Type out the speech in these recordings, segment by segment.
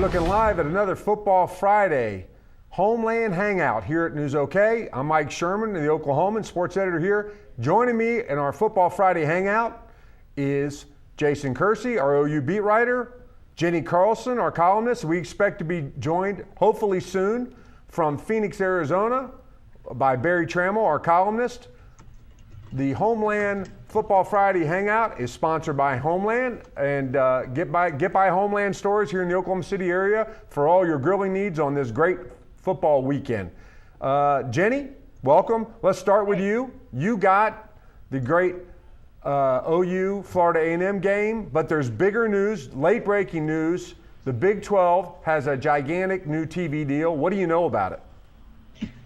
looking live at another Football Friday Homeland Hangout here at News OK. I'm Mike Sherman, the Oklahoman sports editor here. Joining me in our Football Friday Hangout is Jason Kersey, our OU beat writer, Jenni Carlson, our columnist. We expect to be joined hopefully soon from Phoenix, Arizona by Berry Tramel, our columnist. The Homeland Football Friday Hangout is sponsored by Homeland, and get by Homeland stores here in the Oklahoma City area for all your grilling needs on this great football weekend. Jenni, welcome. Let's start with you. You got the great OU Florida A&M game, but there's bigger news, late breaking news. The Big 12 has a gigantic new TV deal. What do you know about it?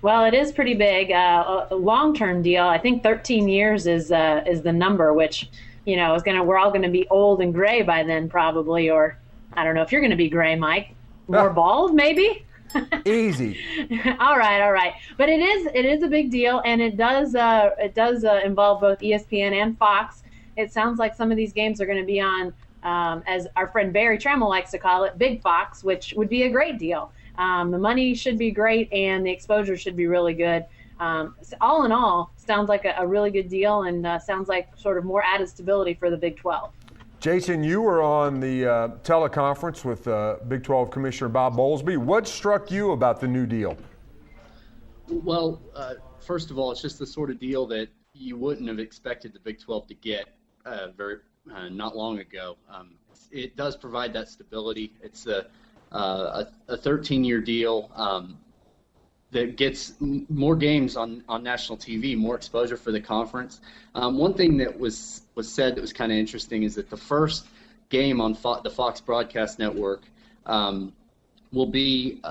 Well, it is pretty big, a long-term deal. I think 13 years is the number, which, you know, we're all going to be old and gray by then probably, or I don't know if you're going to be gray, Mike. More bald, maybe? Easy. All right. But it is a big deal, and it does involve both ESPN and Fox. It sounds like some of these games are going to be on, as our friend Berry Tramel likes to call it, Big Fox, which would be a great deal. The money should be great, and the exposure should be really good. So all in all, sounds like a really good deal, and sounds like sort of more added stability for the Big 12. Jason, you were on the teleconference with Big 12 Commissioner Bob Bowlesby. What struck you about the new deal? Well, first of all, it's just the sort of deal that you wouldn't have expected the Big 12 to get not long ago. It does provide that stability. It's a 13-year deal that gets more games on national TV, more exposure for the conference. One thing that was said that was kind of interesting is that the first game on the Fox Broadcast Network will be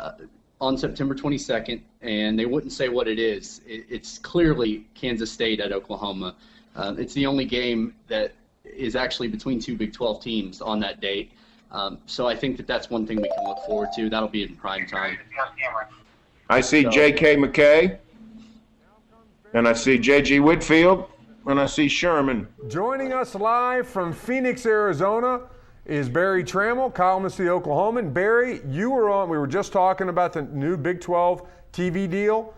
on September 22nd, and they wouldn't say what it is. It's clearly Kansas State at Oklahoma. It's the only game that is actually between two Big 12 teams on that date. So I think that's one thing we can look forward to. That'll be in prime time. I see J.K. McKay, and I see J.G. Whitfield, and I see Sherman. Joining us live from Phoenix, Arizona is Berry Tramel, columnist of the Oklahoman. Berry, you were on, we were just talking about the new Big 12 TV deal.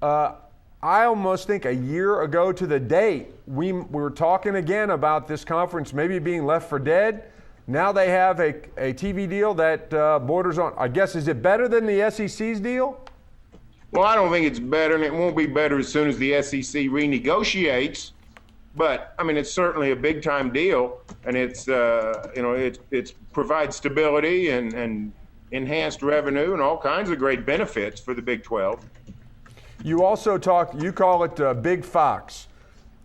I almost think a year ago to the date, we were talking again about this conference maybe being left for dead. Now they have a TV deal that borders on, I guess, is it better than the SEC's deal? Well, I don't think it's better, and it won't be better as soon as the SEC renegotiates. But I mean, it's certainly a big-time deal, and it's it provides stability and enhanced revenue and all kinds of great benefits for the Big 12. You also you call it Big Fox.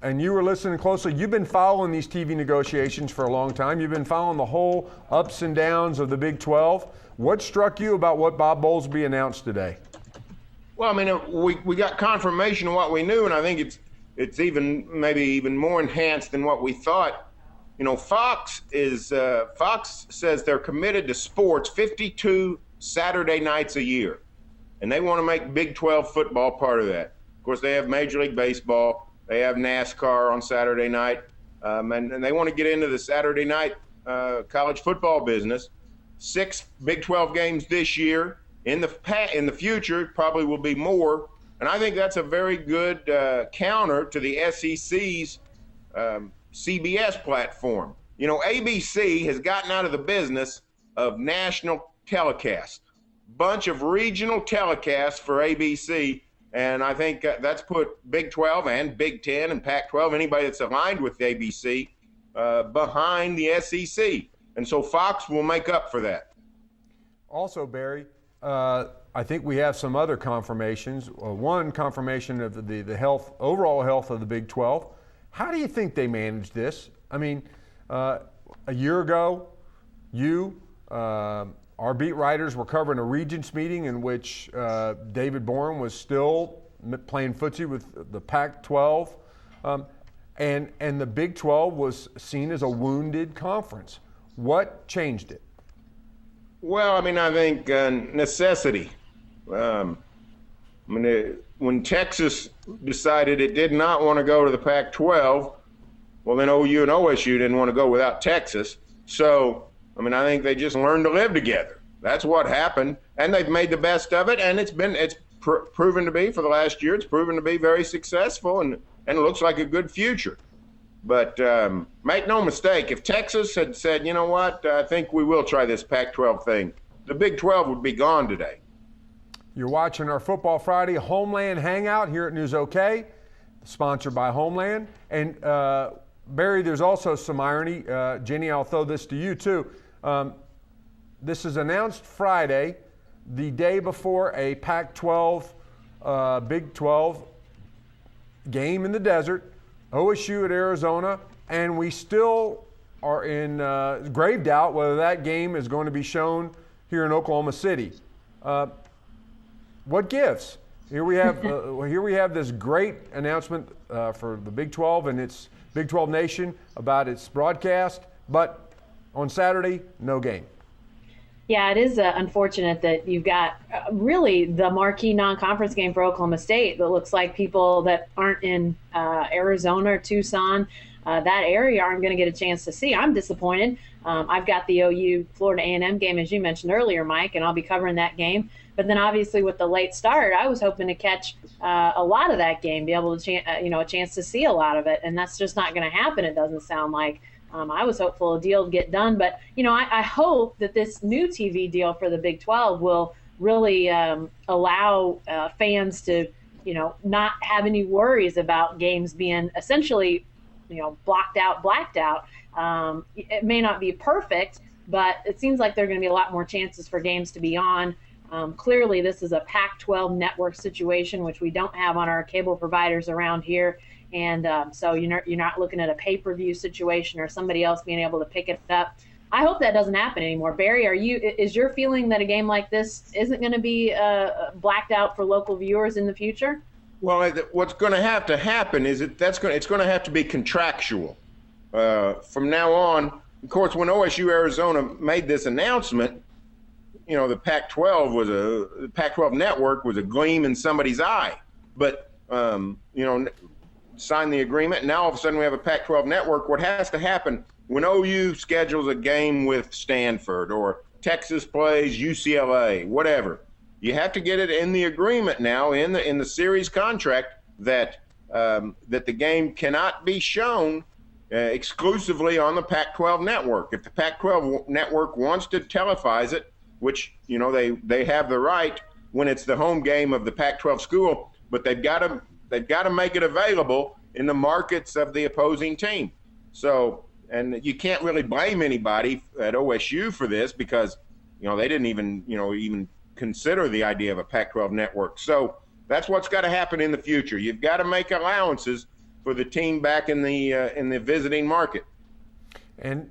And you were listening closely. You've been following these TV negotiations for a long time. You've been following the whole ups and downs of the Big 12. What struck you about what Bob Bowlesby announced today? Well, I mean, we got confirmation of what we knew, and I think it's maybe even more enhanced than what we thought. You know, Fox says they're committed to sports 52 Saturday nights a year, and they want to make Big 12 football part of that. Of course, they have Major League Baseball. They have NASCAR on Saturday night, and they want to get into the Saturday night college football business. 6 Big 12 games this year. In the future, probably will be more. And I think that's a very good counter to the SEC's CBS platform. You know, ABC has gotten out of the business of national telecasts. Bunch of regional telecasts for ABC. And I think that's put Big 12 and Big 10 and Pac-12, anybody that's aligned with the ABC, behind the SEC. And so Fox will make up for that. Also, Berry, I think we have some other confirmations. One confirmation of the overall health of the Big 12. How do you think they managed this? I mean, a year ago, our beat writers were covering a Regents meeting in which David Boren was still playing footsie with the Pac-12, and the Big 12 was seen as a wounded conference. What changed it? Well, I mean, I think necessity. When Texas decided it did not want to go to the Pac-12, well, then OU and OSU didn't want to go without Texas. So, I mean, I think they just learned to live together. That's what happened, and they've made the best of it, and it's proven to be, for the last year, it's proven to be very successful, and it looks like a good future. But make no mistake, if Texas had said, you know what, I think we will try this Pac-12 thing, the Big 12 would be gone today. You're watching our Football Friday Homeland Hangout here at News OK, sponsored by Homeland. And Barry, there's also some irony. Jenni, I'll throw this to you too. This is announced Friday, the day before a Pac-12, Big 12 game in the desert, OSU at Arizona, and we still are in grave doubt whether that game is going to be shown here in Oklahoma City. What gives? Here we have this great announcement for the Big 12 and its Big 12 Nation about its broadcast, but on Saturday, no game. Yeah, it is unfortunate that you've got really the marquee non-conference game for Oklahoma State that looks like people that aren't in Arizona or Tucson, that area, aren't going to get a chance to see. I'm disappointed. I've got the OU Florida A&M game, as you mentioned earlier, Mike, and I'll be covering that game. But then obviously with the late start, I was hoping to catch a lot of that game, be able to a chance to see a lot of it, and that's just not going to happen, it doesn't sound like. I was hopeful a deal would get done, but I hope that this new TV deal for the Big 12 will really allow fans to, not have any worries about games being essentially, blacked out. It may not be perfect, but it seems like there are going to be a lot more chances for games to be on. Clearly, this is a Pac-12 network situation, which we don't have on our cable providers around here. And so you're not looking at a pay-per-view situation or somebody else being able to pick it up. I hope that doesn't happen anymore. Barry, is your feeling that a game like this isn't going to be blacked out for local viewers in the future? Well, what's going to have to happen is it's going to have to be contractual. From now on, of course, when OSU Arizona made this announcement, the Pac-12 network was a gleam in somebody's eye. But sign the agreement, and now all of a sudden we have a Pac-12 network. What has to happen when OU schedules a game with Stanford or Texas plays UCLA, whatever, you have to get it in the agreement now, in the series contract, that the game cannot be shown exclusively on the Pac-12 network. If the Pac-12 network wants to televise it, which they have the right when it's the home game of the Pac-12 school, but they've got to make it available in the markets of the opposing team. So, and you can't really blame anybody at OSU for this because, they didn't even consider the idea of a Pac-12 network. So that's what's got to happen in the future. You've got to make allowances for the team back in the visiting market. And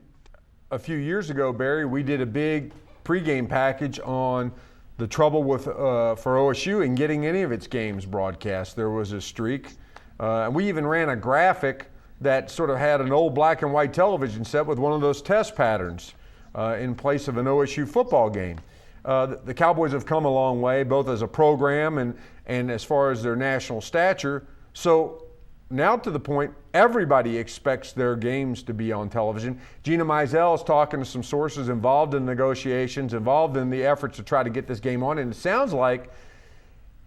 a few years ago, Barry, we did a big pregame package on the trouble with for OSU in getting any of its games broadcast. There was a streak. And we even ran a graphic that sort of had an old black and white television set with one of those test patterns in place of an OSU football game. The Cowboys have come a long way, both as a program and as far as their national stature. So now to the point, everybody expects their games to be on television. Gina Mizell is talking to some sources involved in negotiations, involved in the efforts to try to get this game on. And it sounds like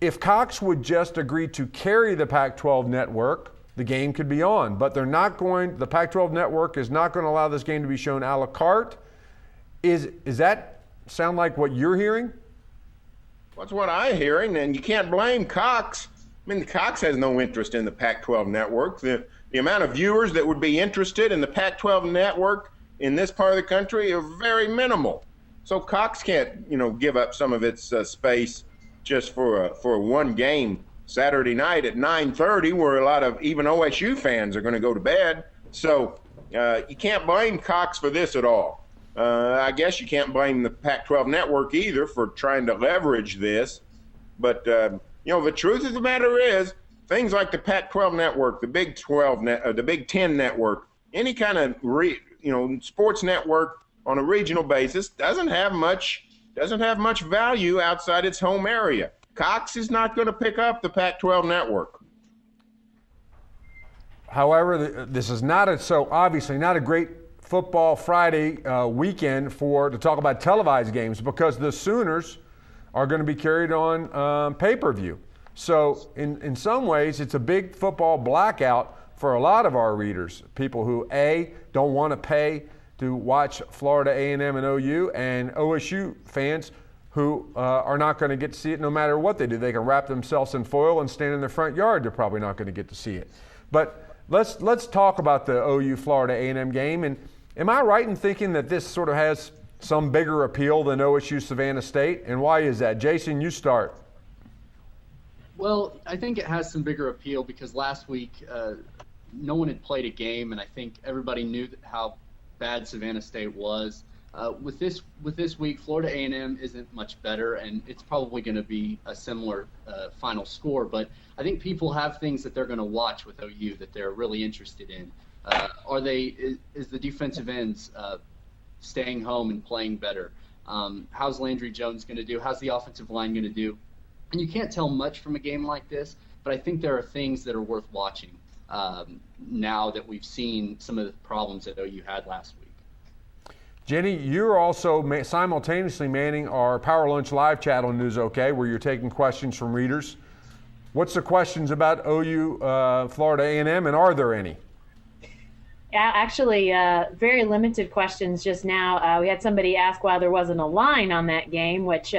if Cox would just agree to carry the Pac-12 network, the game could be on. But they're not going, the Pac-12 network is not going to allow this game to be shown a la carte. Is that sound like what you're hearing? That's what I'm hearing, and you can't blame Cox. I mean, Cox has no interest in the Pac-12 network. The amount of viewers that would be interested in the Pac-12 network in this part of the country are very minimal. So Cox can't, give up some of its space just for one game Saturday night at 9:30, where a lot of even OSU fans are going to go to bed. So you can't blame Cox for this at all. I guess you can't blame the Pac-12 network either for trying to leverage this. But the truth of the matter is, things like the Pac-12 network, the Big 12 the Big 10 network, any kind of sports network on a regional basis doesn't have much value outside its home area. Cox is not going to pick up the Pac-12 network. However, this is obviously not a great Football Friday weekend to talk about televised games because the Sooners are going to be carried on pay-per-view. So in some ways, it's a big football blackout for a lot of our readers, people who, A, don't want to pay to watch Florida A&M and OU, and OSU fans who are not going to get to see it no matter what they do. They can wrap themselves in foil and stand in their front yard. They're probably not going to get to see it. But let's talk about the OU Florida A&M game. And am I right in thinking that this sort of has some bigger appeal than OSU Savannah State? And why is that? Jason, you start. Well, I think it has some bigger appeal because last week no one had played a game, and I think everybody knew how bad Savannah State was. With this week, Florida A&M isn't much better, and it's probably going to be a similar final score. But I think people have things that they're going to watch with OU that they're really interested in. Is the defensive ends staying home and playing better? How's Landry Jones going to do? How's the offensive line going to do? And you can't tell much from a game like this, but I think there are things that are worth watching now that we've seen some of the problems that OU had last week. Jenni, you're also simultaneously manning our Power Lunch live chat on News OK, where you're taking questions from readers. What's the questions about OU Florida A&M, and are there any? Yeah, actually, very limited questions just now. We had somebody ask why there wasn't a line on that game, which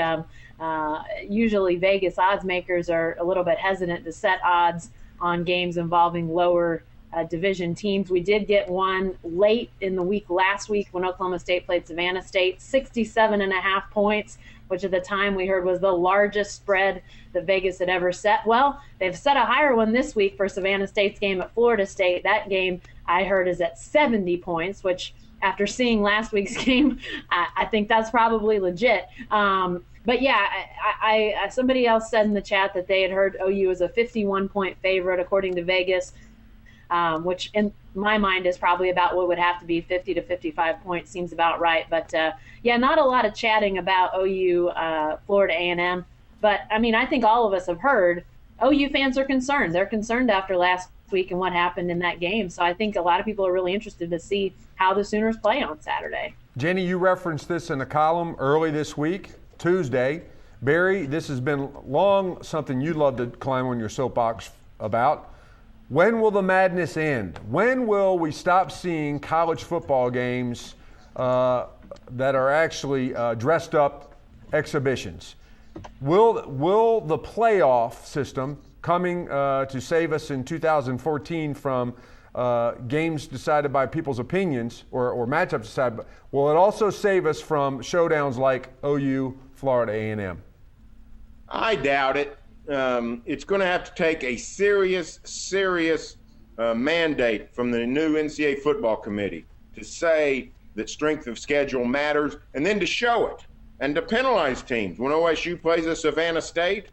usually Vegas odds makers are a little bit hesitant to set odds on games involving lower division teams. We did get one late in the week last week when Oklahoma State played Savannah State, 67.5 points, which at the time we heard was the largest spread that Vegas had ever set. Well, they've set a higher one this week for Savannah State's game at Florida State. That game I heard is at 70 points, which after seeing last week's game, I think that's probably legit. But yeah, I somebody else said in the chat that they had heard OU is a 51-point favorite according to Vegas, which in my mind is probably about what would have to be 50 to 55 points. Seems about right. But yeah, not a lot of chatting about OU Florida A&M. But I mean, I think all of us have heard OU fans are concerned. They're concerned after last week and what happened in that game. So I think a lot of people are really interested to see how the Sooners play on Saturday. Jenni, you referenced this in a column early this week, Tuesday. Barry, this has been long something you'd love to climb on your soapbox about. When will the madness end? When will we stop seeing college football games that are actually dressed up exhibitions? Will the playoff system coming to save us in 2014 from games decided by people's opinions or matchups decided, will it also save us from showdowns like OU Florida A&M? I doubt it. It's going to have to take a serious mandate from the new NCAA football committee to say that strength of schedule matters, and then to show it and to penalize teams. When OSU plays a Savannah State,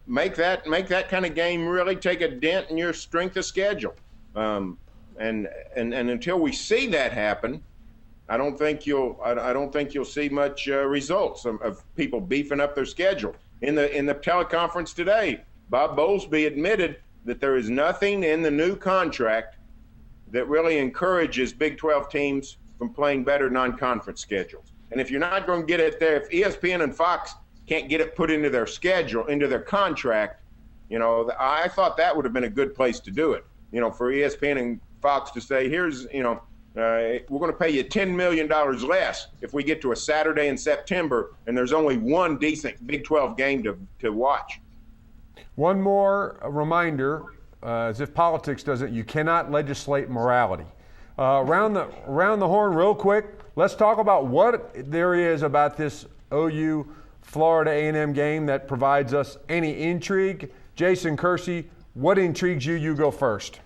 make that kind of game really take a dent in your strength of schedule. And until we see that happen, I don't think you'll see much results of people beefing up their schedule. In the teleconference today, Bob Bowlesby admitted that there is nothing in the new contract that really encourages Big 12 teams from playing better non-conference schedules. And if you're not going to get it there, if ESPN and Fox can't get it put into their schedule, into their contract, I thought that would have been a good place to do it. For ESPN and Fox to say, here's, we're going to pay you $10 million less if we get to a Saturday in September and there's only one decent Big 12 game to watch. One more reminder, as if politics doesn't, you cannot legislate morality. Around the horn real quick, let's talk about what there is about this OU Florida A&M game that provides us any intrigue. Jason Kersey, what intrigues you? You go first.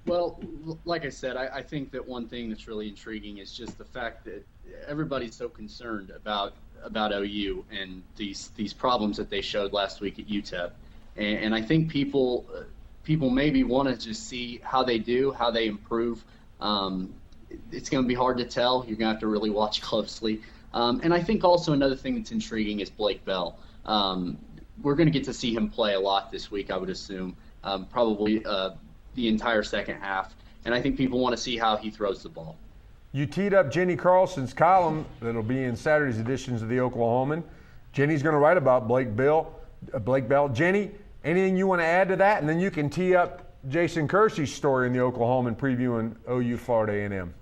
Well, like I said, I think that one thing that's really intriguing is just the fact that everybody's so concerned about OU and these problems that they showed last week at UTEP, and I think people maybe want to just see how they do, how they improve. It's going to be hard to tell. You're going to have to really watch closely. And I think also another thing that's intriguing is Blake Bell. We're going to get to see him play a lot this week, I would assume, probably the entire second half. and I think people want to see how he throws the ball. You teed up Jenni Carlson's column that'll be in Saturday's editions of the Oklahoman. Jenni's going to write about Blake Bell. Jenni, anything you want to add to that? And then you can tee up Jason Kersey's story in the Oklahoman previewing OU Florida A&M.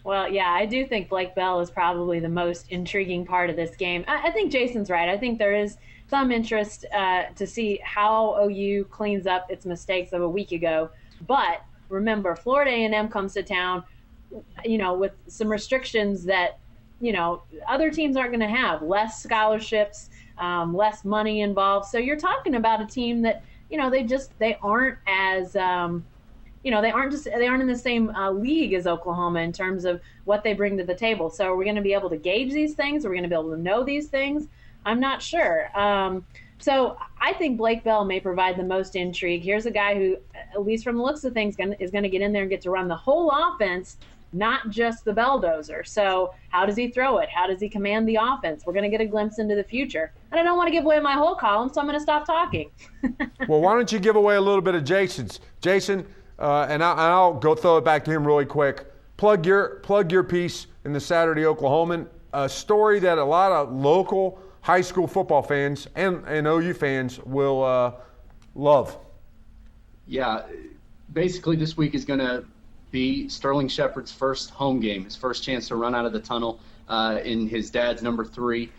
Well, yeah, I do think Blake Bell is probably the most intriguing part of this game. I think Jason's right. I think there is some interest to see how OU cleans up its mistakes of a week ago. But remember, Florida A&M comes to town, with some restrictions that, other teams aren't going to have. Less scholarships, less money involved. So you're talking about a team that, they aren't as they aren't in the same league as Oklahoma in terms of what they bring to the table. So are we going to be able to gauge these things? Are we going to be able to know these things? I'm not sure. So I think Blake Bell may provide the most intrigue. Here's a guy who, at least from the looks of things, is going to get in there and get to run the whole offense, not just the belldozer. So how does he throw it? How does he command the offense? We're going to get a glimpse into the future. And I don't want to give away my whole column, so I'm going to stop talking. Well, why don't you give away a little bit of Jason's? Jason, and I'll go throw it back to him really quick. Plug your piece in the Saturday Oklahoman, a story that a lot of local high school football fans and OU fans will love. Yeah, basically this week is going to be Sterling Shepard's first home game, his first chance to run out of the tunnel in his dad's number 3.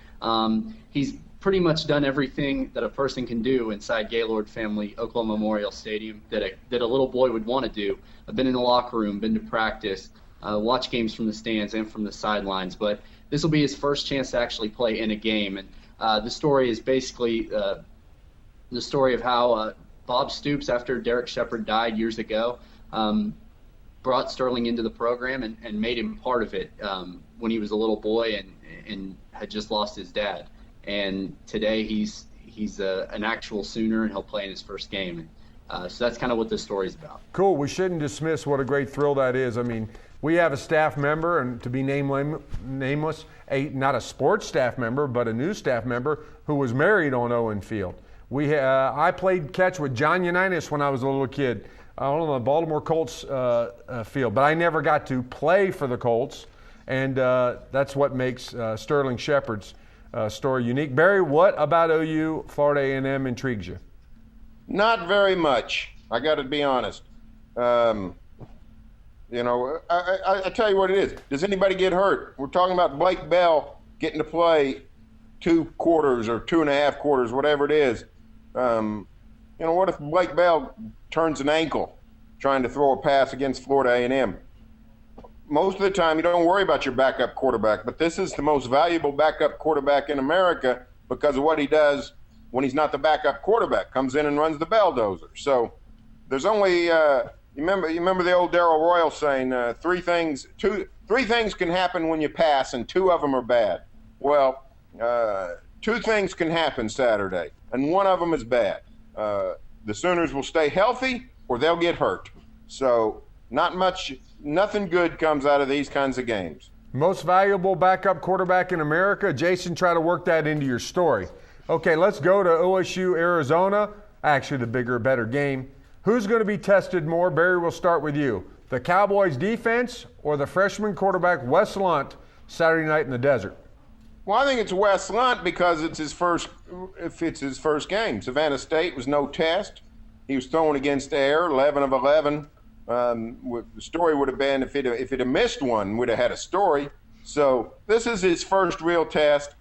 He's pretty much done everything that a person can do inside Gaylord Family Oklahoma Memorial Stadium that a little boy would want to do. I've been in the locker room, been to practice, watch games from the stands and from the sidelines, but this will be his first chance to actually play in a game. And the story is basically the story of how Bob Stoops, after Derek Shepard died years ago, brought Sterling into the program and made him part of it when he was a little boy and had just lost his dad. And today he's an actual Sooner, and he'll play in his first game. So that's kind of what this story is about. Cool. We shouldn't dismiss what a great thrill that is. I mean, we have a staff member, and to be nameless, not a sports staff member, but a news staff member who was married on Owen Field. I played catch with John Unitas when I was a little kid on the Baltimore Colts field, but I never got to play for the Colts, and that's what makes Sterling Shepard's story unique. Barry, what about OU Florida A&M intrigues you? Not very much. I got to be honest. I tell you what it is. Does anybody get hurt? We're talking about Blake Bell getting to play 2 quarters or 2.5 quarters, whatever it is. What if Blake Bell turns an ankle trying to throw a pass against Florida A&M? Most of the time, you don't worry about your backup quarterback, but this is the most valuable backup quarterback in America because of what he does when he's not the backup quarterback, comes in and runs the belldozer. So there's only you remember the old Darrell Royal saying, three things can happen when you pass, and 2 of them are bad. Well, 2 things can happen Saturday, and 1 of them is bad. The Sooners will stay healthy or they'll get hurt. So nothing good comes out of these kinds of games. Most valuable backup quarterback in America. Jason, try to work that into your story. Okay, let's go to OSU, Arizona. Actually, the bigger, better game. Who's going to be tested more? Barry, we'll start with you. The Cowboys defense or the freshman quarterback Wes Lunt Saturday night in the desert? Well, I think it's Wes Lunt because it's his first game. Savannah State was no test. He was thrown against air, 11 of 11. The story would have been if it had missed one, we'd have had a story. So this is his first real test.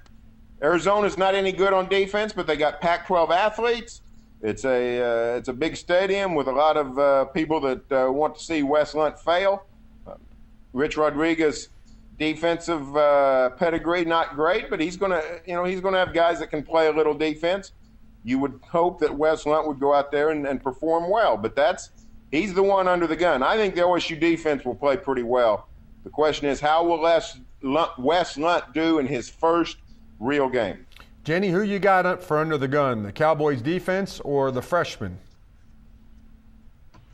Arizona's not any good on defense, but they got Pac-12 athletes. It's a big stadium with a lot of people that want to see Wes Lunt fail. Rich Rodriguez, defensive pedigree, not great, but he's gonna have guys that can play a little defense. You would hope that Wes Lunt would go out there and perform well, but he's the one under the gun. I think the OSU defense will play pretty well. The question is, how will Wes Lunt do in his first real game? Jenni, who you got up for under the gun, the Cowboys defense or the freshman?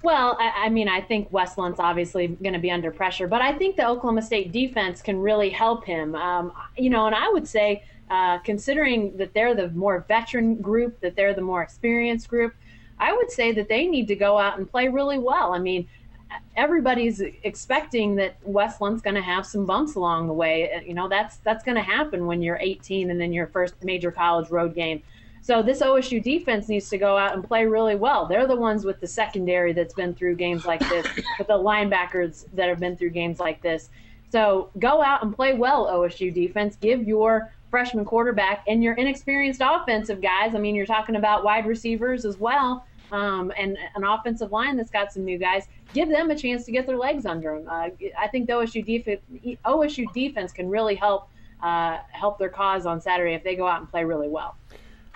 Well, I think Wes Lunt's obviously going to be under pressure, but I think the Oklahoma State defense can really help him. And I would say, considering that they're the more veteran group, that they're the more experienced group, I would say that they need to go out and play really well. I mean, everybody's expecting that Westland's going to have some bumps along the way. You know, that's going to happen when you're 18 and then your first major college road game. So this OSU defense needs to go out and play really well. They're the ones with the secondary that's been through games like this, with the linebackers that have been through games like this. So go out and play well, OSU defense. Give your freshman quarterback and your inexperienced offensive guys, I mean, you're talking about wide receivers as well, and an offensive line that's got some new guys, give them a chance to get their legs under them. I think the OSU defense can really help their cause on Saturday if they go out and play really well.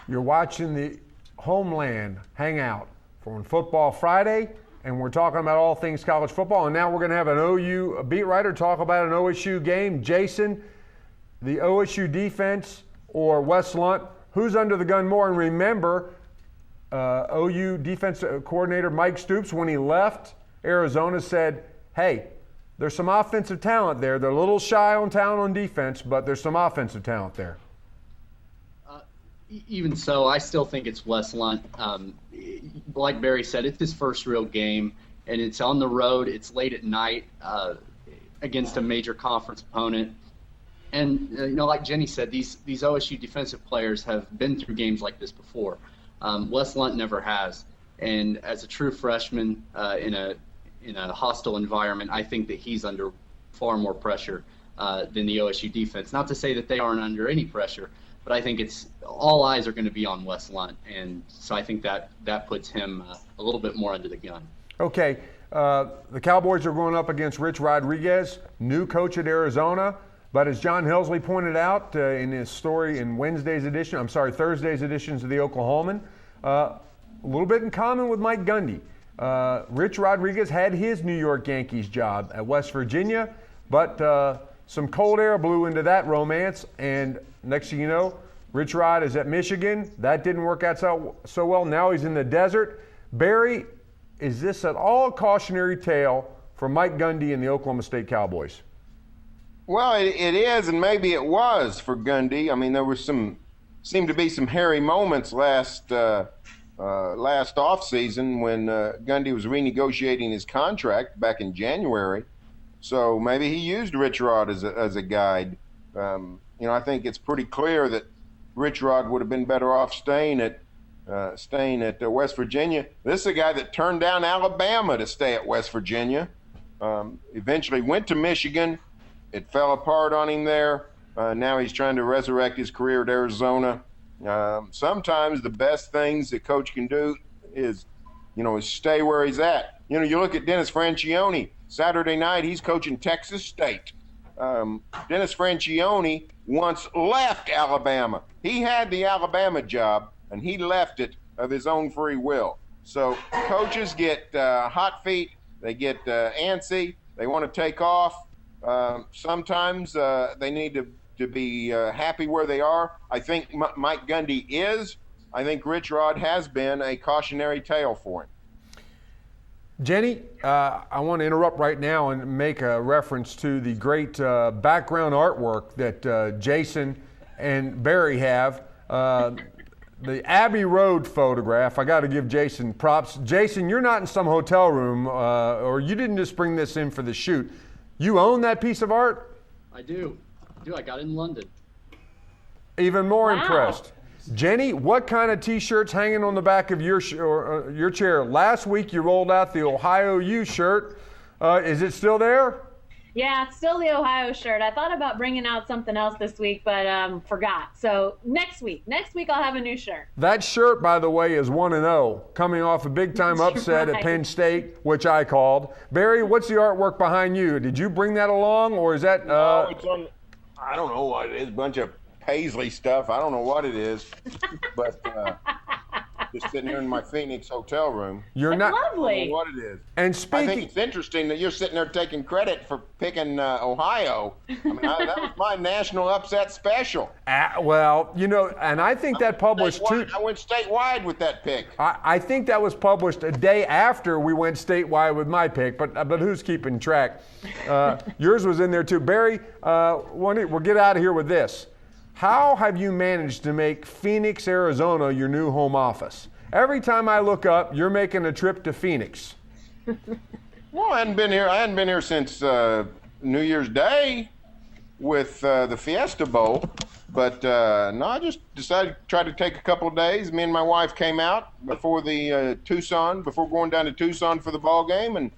You're watching the Homeland Hangout for Football Friday, and we're talking about all things college football. And now we're going to have an OU beat writer talk about an OSU game. Jason, the OSU defense or Wes Lunt, who's under the gun more? And remember, OU defense coordinator Mike Stoops, when he left Arizona, said, hey, there's some offensive talent there. They're a little shy on talent on defense, but there's some offensive talent there. Even so, I still think it's Wes Lunt. Like Barry said, it's his first real game, and it's on the road. It's late at night against a major conference opponent. And, like Jenny said, these OSU defensive players have been through games like this before. Wes Lunt never has. And as a true freshman in a hostile environment, I think that he's under far more pressure than the OSU defense. Not to say that they aren't under any pressure, but I think it's all eyes are going to be on Wes Lunt, and so I think that puts him a little bit more under the gun. Okay, the Cowboys are going up against Rich Rodriguez, new coach at Arizona, but as John Helsley pointed out in his story in Thursday's editions of the Oklahoman, a little bit in common with Mike Gundy. Rich Rodriguez had his New York Yankees job at West Virginia, but some cold air blew into that romance, and next thing you know, Rich Rod is at Michigan. That didn't work out so well. Now he's in the desert. Barry, is this at all a cautionary tale for Mike Gundy and the Oklahoma State Cowboys? Well, it is, and maybe it was for Gundy. I mean, there was seemed to be some hairy moments last offseason when Gundy was renegotiating his contract back in January. So maybe he used Rich Rod as a guide. I think it's pretty clear that Rich Rod would have been better off staying at West Virginia. This is a guy that turned down Alabama to stay at West Virginia. Eventually went to Michigan. It fell apart on him there. Now he's trying to resurrect his career at Arizona. Sometimes the best things that coach can do is stay where he's at. You look at Dennis Franchione. Saturday night, he's coaching Texas State. Dennis Franchione once left Alabama. He had the Alabama job, and he left it of his own free will. So coaches get hot feet. They get antsy. They want to take off. Sometimes they need to be happy where they are. I think Mike Gundy is. I think Rich Rod has been a cautionary tale for him. Jenny, I want to interrupt right now and make a reference to the great background artwork that Jason and Barry have. The Abbey Road photograph, I got to give Jason props. Jason, you're not in some hotel room, or you didn't just bring this in for the shoot. You own that piece of art? I do. I got it in London. Even more impressed. Jenny, what kind of T-shirts hanging on the back of your chair? Last week you rolled out the Ohio U shirt. Is it still there? Yeah, it's still the Ohio shirt. I thought about bringing out something else this week, but forgot. So next week I'll have a new shirt. That shirt, by the way, is 1-0, coming off a big-time upset at Penn State, which I called. Barry, what's the artwork behind you? Did you bring that along, or is that? No, it's on. I don't know what it is. A bunch of Paisley stuff. I don't know what it is, but just sitting here in my Phoenix hotel room. You're not lovely. I don't know what it is. And speaking, I think it's interesting that you're sitting there taking credit for picking Ohio. I mean, that was my national upset special. Well, and I think that published too. I went statewide with that pick. I think that was published a day after we went statewide with my pick, but who's keeping track? Yours was in there too. Barry, we'll get out of here with this. How have you managed to make Phoenix, Arizona your new home office? Every time I look up, you're making a trip to Phoenix. Well, I hadn't been here since New Year's Day with the Fiesta Bowl. But no, I just decided to try to take a couple of days. Me and my wife came out before before going down to Tucson for the ball game. And,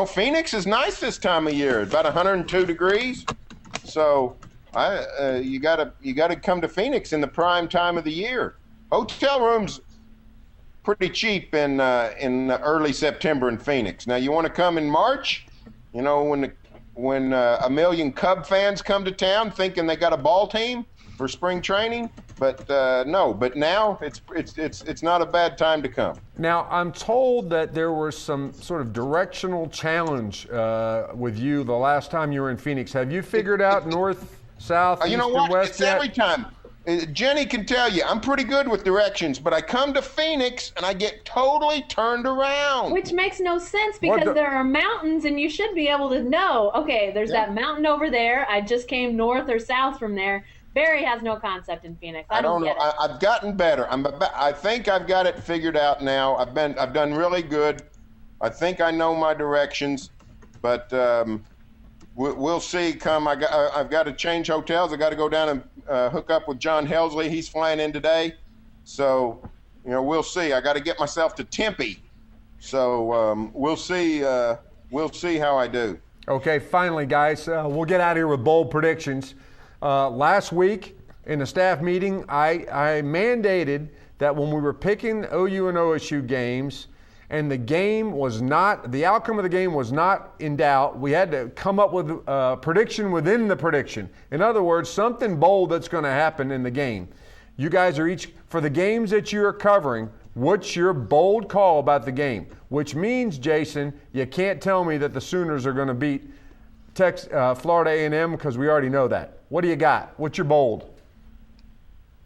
Phoenix is nice this time of year. It's about 102 degrees. So you gotta come to Phoenix in the prime time of the year. Hotel rooms pretty cheap in early September in Phoenix. Now, you want to come in March, when a million Cub fans come to town thinking they got a ball team for spring training, but no. But now it's not a bad time to come. Now, I'm told that there was some sort of directional challenge with you the last time you were in Phoenix. Have you figured out north, south, east, and west It's yet? every time. Jenny can tell you, I'm pretty good with directions, but I come to Phoenix and I get totally turned around. Which makes no sense because there are mountains and you should be able to know, okay, there's that mountain over there. I just came north or south from there. Barry has no concept in Phoenix. I don't know. I've gotten better. I think I've got it figured out now. I've done really good. I think I know my directions, but we'll see. I've got to change hotels. I got to go down and hook up with John Helsley. He's flying in today, so we'll see. I got to get myself to Tempe, so we'll see. We'll see how I do. Okay, finally, guys, we'll get out of here with bold predictions. Last week in a staff meeting, I mandated that when we were picking OU and OSU games, and the outcome of the game was not in doubt, we had to come up with a prediction within the prediction. In other words, something bold that's going to happen in the game. You guys are each, for the games that you're covering, what's your bold call about the game? Which means, Jason, you can't tell me that the Sooners are going to beat Florida A&M because we already know that. What do you got? What's your bold?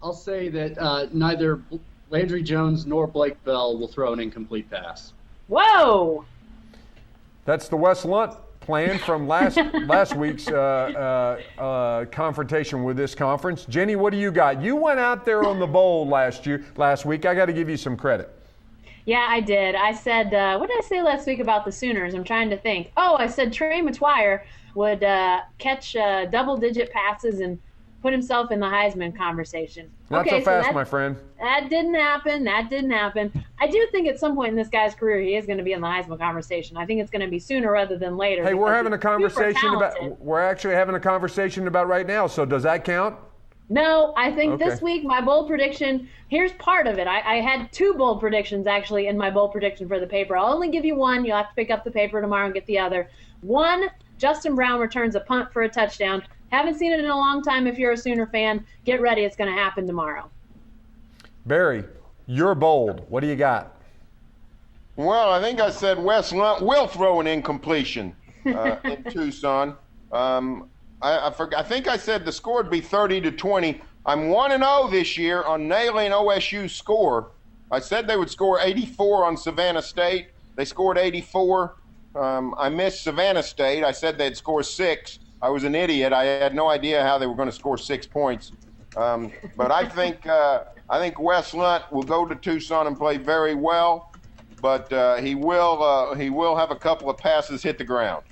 I'll say that neither Landry Jones nor Blake Bell will throw an incomplete pass. Whoa! That's the Wes Lunt plan from last week's confrontation with this conference. Jenny, what do you got? You went out there on the bowl last week. I got to give you some credit. Yeah, I did. I said, what did I say last week about the Sooners? I'm trying to think. Oh, I said Trey McGuire would catch double-digit passes and put himself in the Heisman conversation. Not so fast, my friend. That didn't happen. I do think at some point in this guy's career he is going to be in the Heisman conversation. I think it's going to be sooner rather than later. Hey, we're actually having a conversation about right now, so does that count? No, I think this week my bold prediction, here's part of it. I had two bold predictions actually in my bold prediction for the paper. I'll only give you one. You'll have to pick up the paper tomorrow and get the other. One, Justin Brown returns a punt for a touchdown. Haven't seen it in a long time if you're a Sooner fan. Get ready. It's going to happen tomorrow. Barry, you're bold. What do you got? Well, I think I said Wes Lunt will throw an incompletion in Tucson. I think I said the score would be 30-20. I'm 1-0 this year on nailing OSU's score. I said they would score 84 on Savannah State. They scored 84. I missed Savannah State. I said they'd score 6. I was an idiot. I had no idea how they were going to score 6 points. But I think Wes Lunt will go to Tucson and play very well. But he will have a couple of passes hit the ground.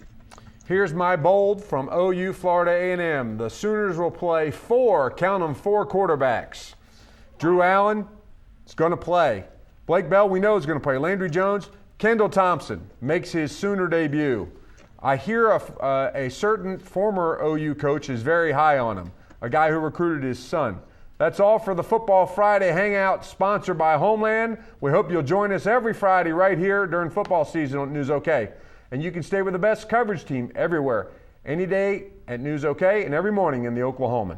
Here's my bold from OU Florida A&M. The Sooners will play 4 quarterbacks. Drew Allen is going to play. Blake Bell, we know, is going to play. Landry Jones, Kendall Thompson makes his Sooner debut. I hear a certain former OU coach is very high on him, a guy who recruited his son. That's all for the Football Friday Hangout, sponsored by Homeland. We hope you'll join us every Friday right here during football season on News OK. And you can stay with the best coverage team everywhere, any day at News OK and every morning in the Oklahoman.